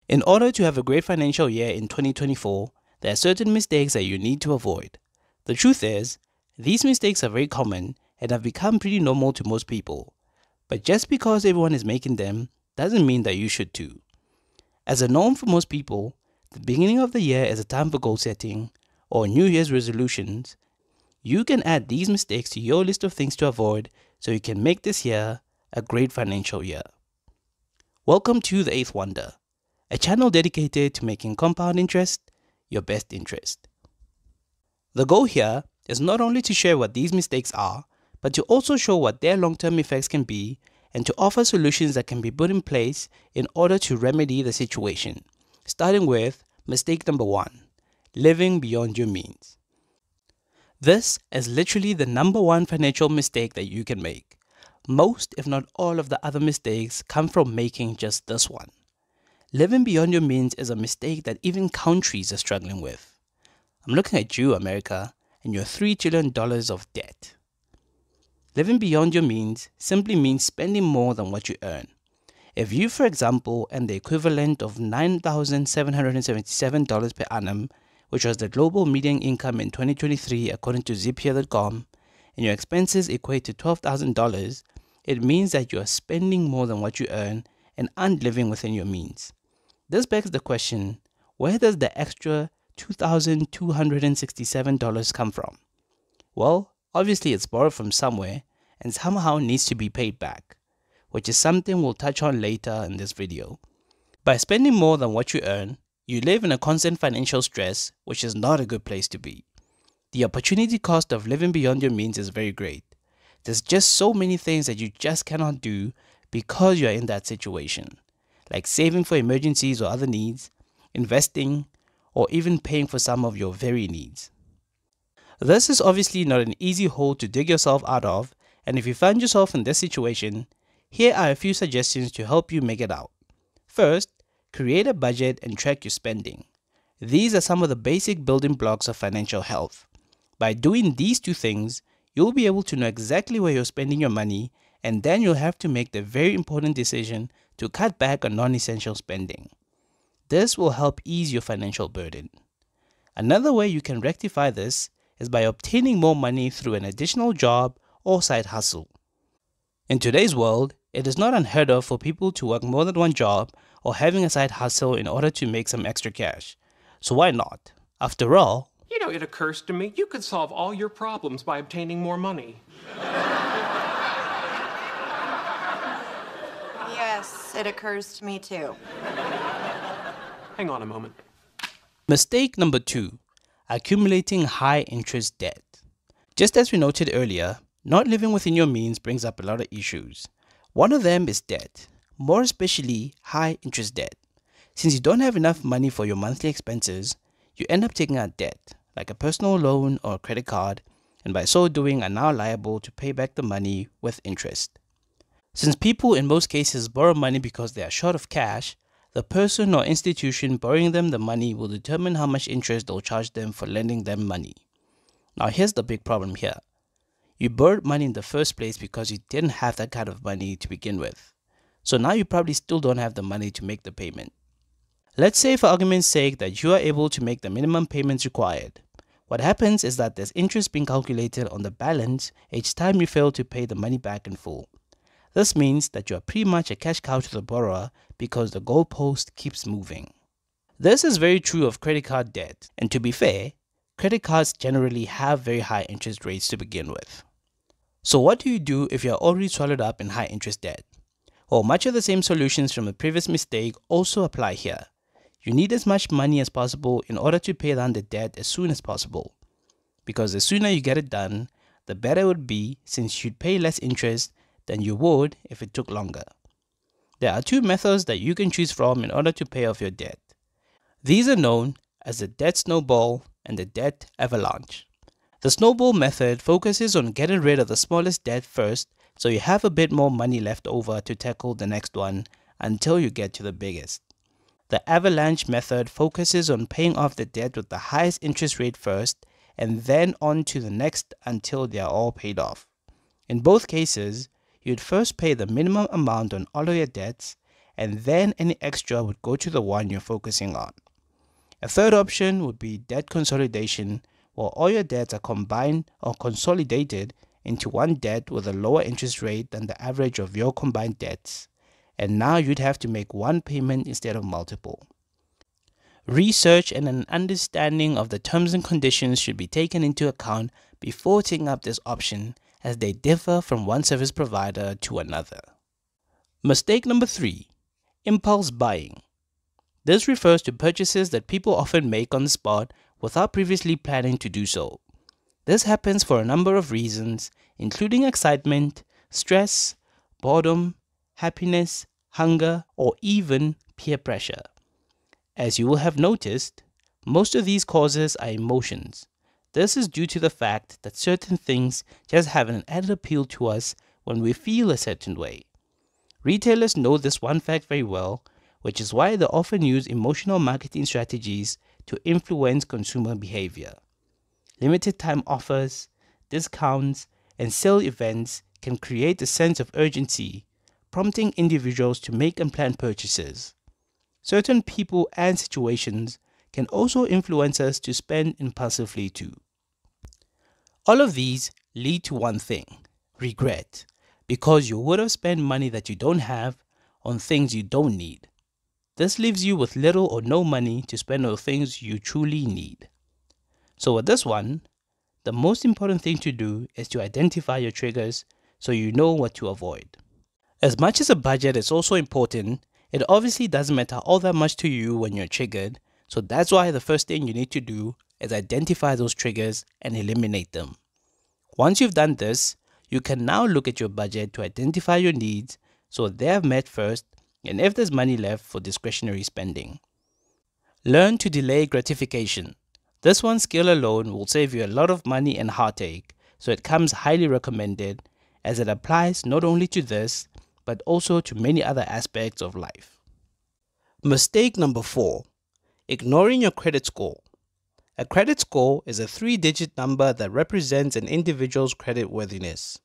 In order to have a great financial year in 2024, there are certain mistakes that you need to avoid. The truth is, these mistakes are very common and have become pretty normal to most people. But just because everyone is making them, doesn't mean that you should too. As a norm for most people, the beginning of the year is a time for goal setting or New Year's resolutions. You can add these mistakes to your list of things to avoid so you can make this year a great financial year. Welcome to The Eighth Wonder, a channel dedicated to making compound interest your best interest. The goal here is not only to share what these mistakes are, but to also show what their long-term effects can be and to offer solutions that can be put in place in order to remedy the situation. Starting with mistake number 1, living beyond your means. This is literally the number one financial mistake that you can make. Most, if not all, of the other mistakes come from making just this one. Living beyond your means is a mistake that even countries are struggling with. I'm looking at you, America, and your $3 trillion of debt. Living beyond your means simply means spending more than what you earn. If you, for example, earn the equivalent of $9,777 per annum, which was the global median income in 2023 according to Zapier.com, and your expenses equate to $12,000, it means that you are spending more than what you earn and aren't living within your means. This begs the question, where does the extra $2,267 come from? Well, obviously it's borrowed from somewhere and somehow needs to be paid back, which is something we'll touch on later in this video. By spending more than what you earn, you live in a constant financial stress, which is not a good place to be. The opportunity cost of living beyond your means is very great. There's just so many things that you just cannot do because you are in that situation, like saving for emergencies or other needs, investing, or even paying for some of your very needs. This is obviously not an easy hole to dig yourself out of, and if you find yourself in this situation, here are a few suggestions to help you make it out. First, create a budget and track your spending. These are some of the basic building blocks of financial health. By doing these two things, you'll be able to know exactly where you're spending your money, and then you'll have to make the very important decision to cut back on non-essential spending. This will help ease your financial burden. Another way you can rectify this is by obtaining more money through an additional job or side hustle. In today's world, it is not unheard of for people to work more than one job or having a side hustle in order to make some extra cash. So why not? After all, it occurs to me you could solve all your problems by obtaining more money. Yes, it occurs to me too. Hang on a moment. mistake number 2, accumulating high interest debt. Just as we noted earlier, not living within your means brings up a lot of issues. One of them is debt, more especially high interest debt. Since you don't have enough money for your monthly expenses, you end up taking out debt, like a personal loan or a credit card, and by so doing are now liable to pay back the money with interest. Since people in most cases borrow money because they are short of cash, the person or institution borrowing them the money will determine how much interest they'll charge them for lending them money. Now here's the big problem here. You borrowed money in the first place because you didn't have that kind of money to begin with. So now you probably still don't have the money to make the payment. Let's say for argument's sake that you are able to make the minimum payments required. What happens is that there's interest being calculated on the balance each time you fail to pay the money back in full. This means that you are pretty much a cash cow to the borrower because the goalpost keeps moving. This is very true of credit card debt, and to be fair, credit cards generally have very high interest rates to begin with. So what do you do if you are already swallowed up in high interest debt? Well, much of the same solutions from the previous mistake also apply here. You need as much money as possible in order to pay down the debt as soon as possible. Because the sooner you get it done, the better it would be, since you'd pay less interest than you would if it took longer. There are two methods that you can choose from in order to pay off your debt. These are known as the debt snowball and the debt avalanche. The snowball method focuses on getting rid of the smallest debt first, so you have a bit more money left over to tackle the next one until you get to the biggest. The avalanche method focuses on paying off the debt with the highest interest rate first and then on to the next until they are all paid off. In both cases, you'd first pay the minimum amount on all of your debts and then any extra would go to the one you're focusing on. A third option would be debt consolidation, where all your debts are combined or consolidated into one debt with a lower interest rate than the average of your combined debts, and now you'd have to make one payment instead of multiple. Research and an understanding of the terms and conditions should be taken into account before taking up this option, as they differ from one service provider to another. Mistake number 3. Impulse buying. This refers to purchases that people often make on the spot without previously planning to do so. This happens for a number of reasons, including excitement, stress, boredom, happiness, hunger, or even peer pressure. As you will have noticed, most of these causes are emotions. This is due to the fact that certain things just have an added appeal to us when we feel a certain way. Retailers know this one fact very well, which is why they often use emotional marketing strategies to influence consumer behavior. Limited time offers, discounts, and sale events can create a sense of urgency, prompting individuals to make and plan purchases. Certain people and situations can also influence us to spend impulsively too. All of these lead to one thing: regret, because you would have spent money that you don't have on things you don't need. This leaves you with little or no money to spend on things you truly need. So with this one, the most important thing to do is to identify your triggers so you know what to avoid. As much as a budget is also important, it obviously doesn't matter all that much to you when you're triggered, so that's why the first thing you need to do is identify those triggers and eliminate them. Once you've done this, you can now look at your budget to identify your needs so they are met first, and if there's money left for discretionary spending. Learn to delay gratification. This one skill alone will save you a lot of money and heartache, so it comes highly recommended, as it applies not only to this, but also to many other aspects of life. Mistake number 4. Ignoring your credit score. A credit score is a 3-digit number that represents an individual's creditworthiness.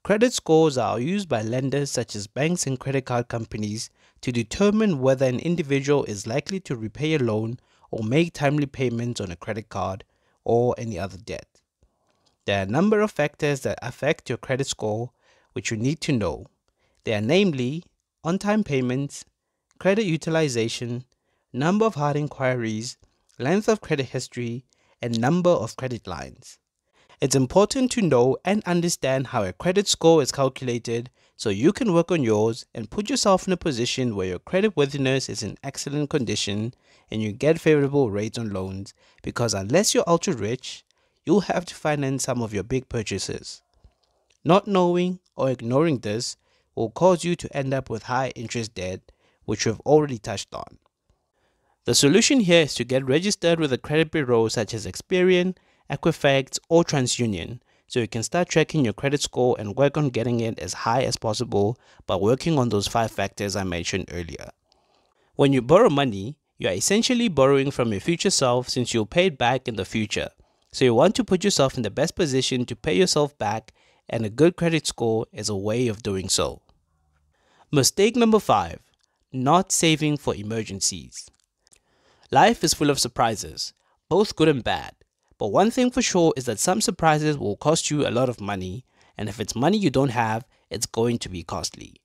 Credit scores are used by lenders such as banks and credit card companies to determine whether an individual is likely to repay a loan or make timely payments on a credit card or any other debt. There are a number of factors that affect your credit score which you need to know. They are namely on-time payments, credit utilization, number of hard inquiries, length of credit history, and number of credit lines. It's important to know and understand how a credit score is calculated so you can work on yours and put yourself in a position where your creditworthiness is in excellent condition and you get favorable rates on loans, because unless you're ultra rich, you'll have to finance some of your big purchases. Not knowing or ignoring this will cause you to end up with high interest debt, which we've already touched on. The solution here is to get registered with a credit bureau such as Experian, Equifax, or TransUnion, so you can start tracking your credit score and work on getting it as high as possible by working on those 5 factors I mentioned earlier. When you borrow money, you are essentially borrowing from your future self, since you'll pay it back in the future. So you want to put yourself in the best position to pay yourself back, and a good credit score is a way of doing so. Mistake number 5. Not saving for emergencies. Life is full of surprises, both good and bad. But one thing for sure is that some surprises will cost you a lot of money, and if it's money you don't have, it's going to be costly.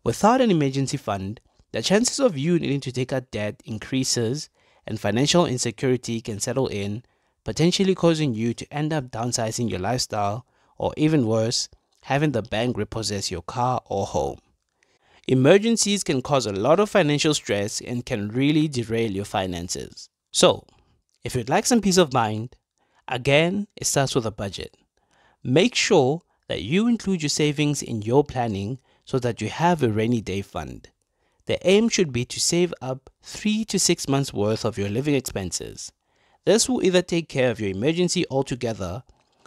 Without an emergency fund, the chances of you needing to take out debt increases, and financial insecurity can settle in, potentially causing you to end up downsizing your lifestyle, or even worse, having the bank repossess your car or home. Emergencies can cause a lot of financial stress and can really derail your finances. So, if you'd like some peace of mind, again, it starts with a budget. Make sure that you include your savings in your planning so that you have a rainy day fund. The aim should be to save up 3 to 6 months worth of your living expenses. This will either take care of your emergency altogether,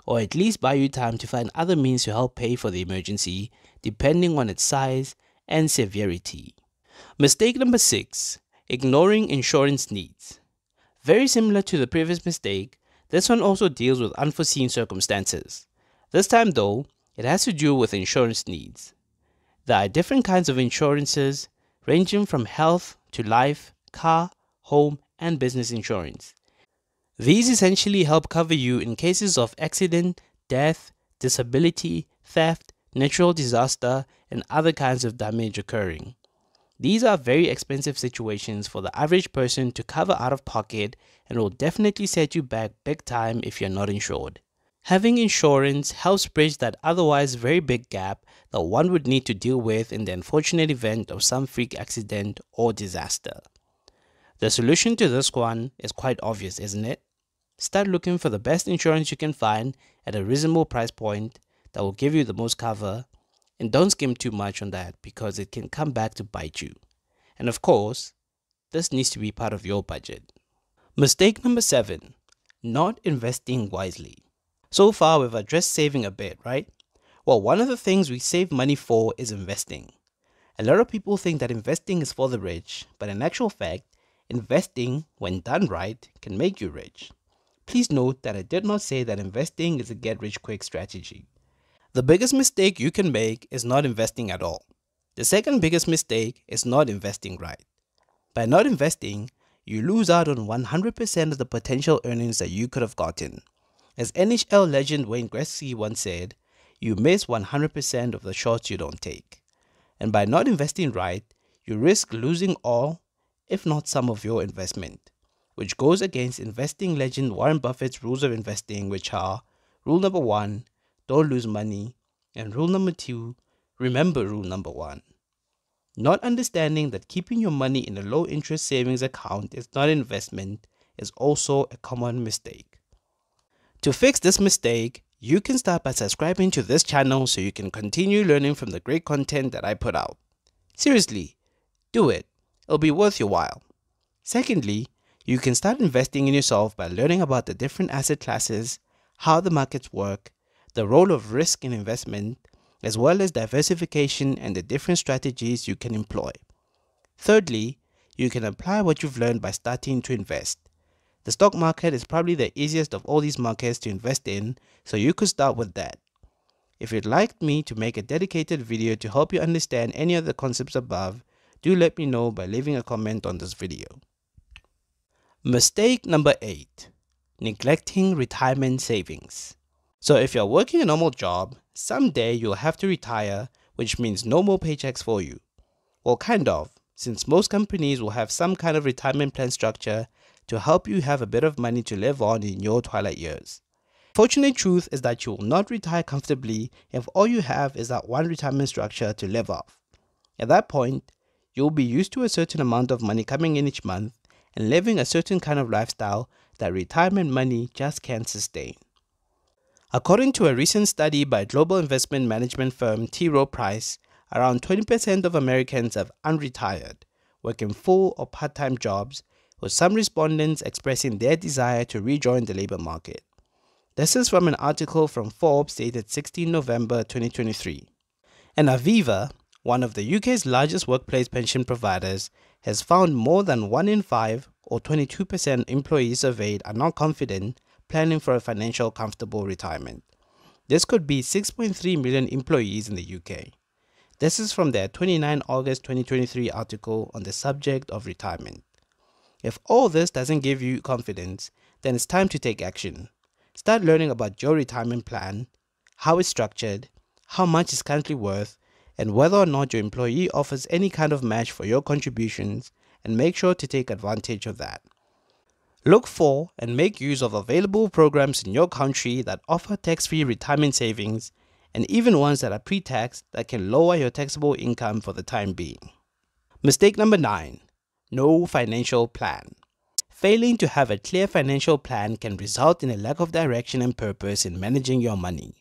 or at least buy you time to find other means to help pay for the emergency, depending on its size and severity. Mistake number 6. Ignoring insurance needs. Very similar to the previous mistake, this one also deals with unforeseen circumstances. This time though, it has to do with insurance needs. There are different kinds of insurances, ranging from health to life, car, home, and business insurance. These essentially help cover you in cases of accident, death, disability, theft, natural disaster, and other kinds of damage occurring. These are very expensive situations for the average person to cover out of pocket and will definitely set you back big time if you're not insured. Having insurance helps bridge that otherwise very big gap that one would need to deal with in the unfortunate event of some freak accident or disaster. The solution to this one is quite obvious, isn't it? Start looking for the best insurance you can find at a reasonable price point that will give you the most cover, and don't skim too much on that because it can come back to bite you. And of course, this needs to be part of your budget. Mistake number 7, not investing wisely. So far, we've addressed saving a bit, right? Well, one of the things we save money for is investing. A lot of people think that investing is for the rich, but in actual fact, investing, when done right, can make you rich. Please note that I did not say that investing is a get-rich-quick strategy. The biggest mistake you can make is not investing at all. The second biggest mistake is not investing right. By not investing, you lose out on 100% of the potential earnings that you could have gotten. As NHL legend Wayne Gretzky once said, you miss 100% of the shots you don't take. And by not investing right, you risk losing all, if not some of your investment, which goes against investing legend Warren Buffett's rules of investing, which are rule number 1, don't lose money, and rule number 2, remember rule number 1. Not understanding that keeping your money in a low interest savings account is not an investment is also a common mistake. To fix this mistake, you can start by subscribing to this channel so you can continue learning from the great content that I put out. Seriously, do it. It'll be worth your while. Secondly, you can start investing in yourself by learning about the different asset classes, how the markets work, the role of risk in investment, as well as diversification and the different strategies you can employ. Thirdly, you can apply what you've learned by starting to invest. The stock market is probably the easiest of all these markets to invest in, so you could start with that. If you'd like me to make a dedicated video to help you understand any of the concepts above, do let me know by leaving a comment on this video. Mistake number 8, neglecting retirement savings. So if you're working a normal job, someday you'll have to retire, which means no more paychecks for you. Well, kind of, since most companies will have some kind of retirement plan structure to help you have a bit of money to live on in your twilight years. Fortunate truth is that you will not retire comfortably if all you have is that one retirement structure to live off. At that point, you'll be used to a certain amount of money coming in each month and living a certain kind of lifestyle that retirement money just can't sustain. According to a recent study by global investment management firm T. Rowe Price, around 20% of Americans have unretired, working full or part-time jobs, with some respondents expressing their desire to rejoin the labor market. This is from an article from Forbes dated 16 November 2023. And Aviva, one of the UK's largest workplace pension providers, has found more than 1 in 5 or 22% employees surveyed are not confident planning for a financial comfortable retirement. This could be 6.3 million employees in the UK. This is from their 29 August 2023 article on the subject of retirement. If all this doesn't give you confidence, then it's time to take action. Start learning about your retirement plan, how it's structured, how much it's currently worth, and whether or not your employee offers any kind of match for your contributions, and make sure to take advantage of that. Look for and make use of available programs in your country that offer tax-free retirement savings, and even ones that are pre-tax that can lower your taxable income for the time being. Mistake number 9. No financial plan. Failing to have a clear financial plan can result in a lack of direction and purpose in managing your money.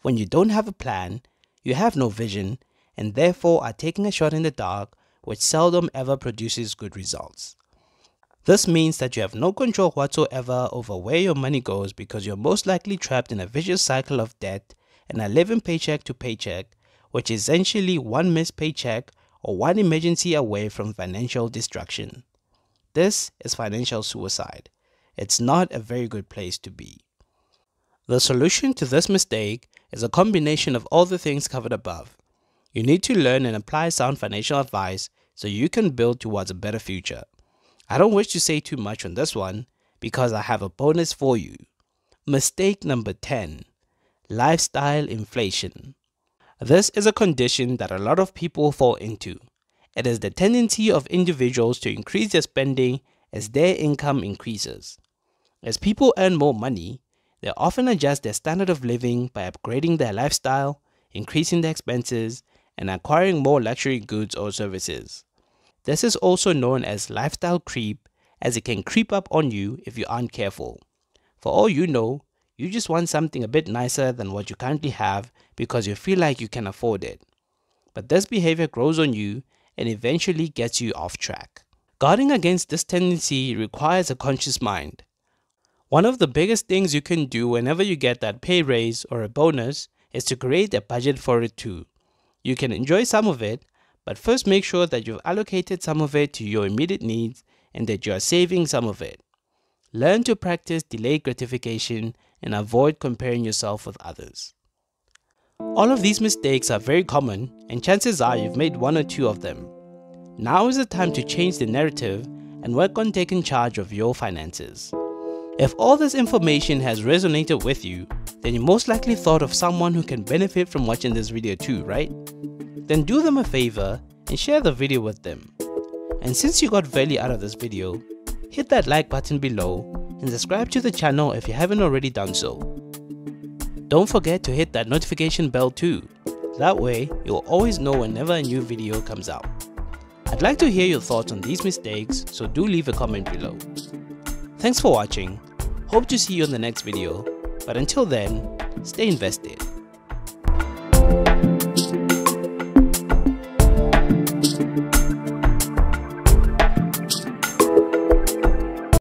When you don't have a plan, you have no vision, and therefore are taking a shot in the dark, which seldom ever produces good results. This means that you have no control whatsoever over where your money goes because you're most likely trapped in a vicious cycle of debt and are living paycheck to paycheck, which is essentially one missed paycheck or one emergency away from financial destruction. This is financial suicide. It's not a very good place to be. The solution to this mistake is a combination of all the things covered above. You need to learn and apply sound financial advice so you can build towards a better future. I don't wish to say too much on this one because I have a bonus for you. Mistake number 10. Lifestyle inflation. This is a condition that a lot of people fall into. It is the tendency of individuals to increase their spending as their income increases. As people earn more money, they often adjust their standard of living by upgrading their lifestyle, increasing their expenses, and acquiring more luxury goods or services. This is also known as lifestyle creep, as it can creep up on you if you aren't careful. For all you know, you just want something a bit nicer than what you currently have because you feel like you can afford it. But this behavior grows on you and eventually gets you off track. Guarding against this tendency requires a conscious mind. One of the biggest things you can do whenever you get that pay raise or a bonus is to create a budget for it too. You can enjoy some of it, but first make sure that you've allocated some of it to your immediate needs and that you are saving some of it. Learn to practice delayed gratification and avoid comparing yourself with others. All of these mistakes are very common, and chances are you've made one or two of them. Now is the time to change the narrative and work on taking charge of your finances. If all this information has resonated with you, then you most likely thought of someone who can benefit from watching this video too, right? Then do them a favor and share the video with them. And since you got value out of this video, hit that like button below and subscribe to the channel if you haven't already done so. Don't forget to hit that notification bell too. That way, you'll always know whenever a new video comes out. I'd like to hear your thoughts on these mistakes, so do leave a comment below. Thanks for watching. Hope to see you in the next video, but until then, stay invested.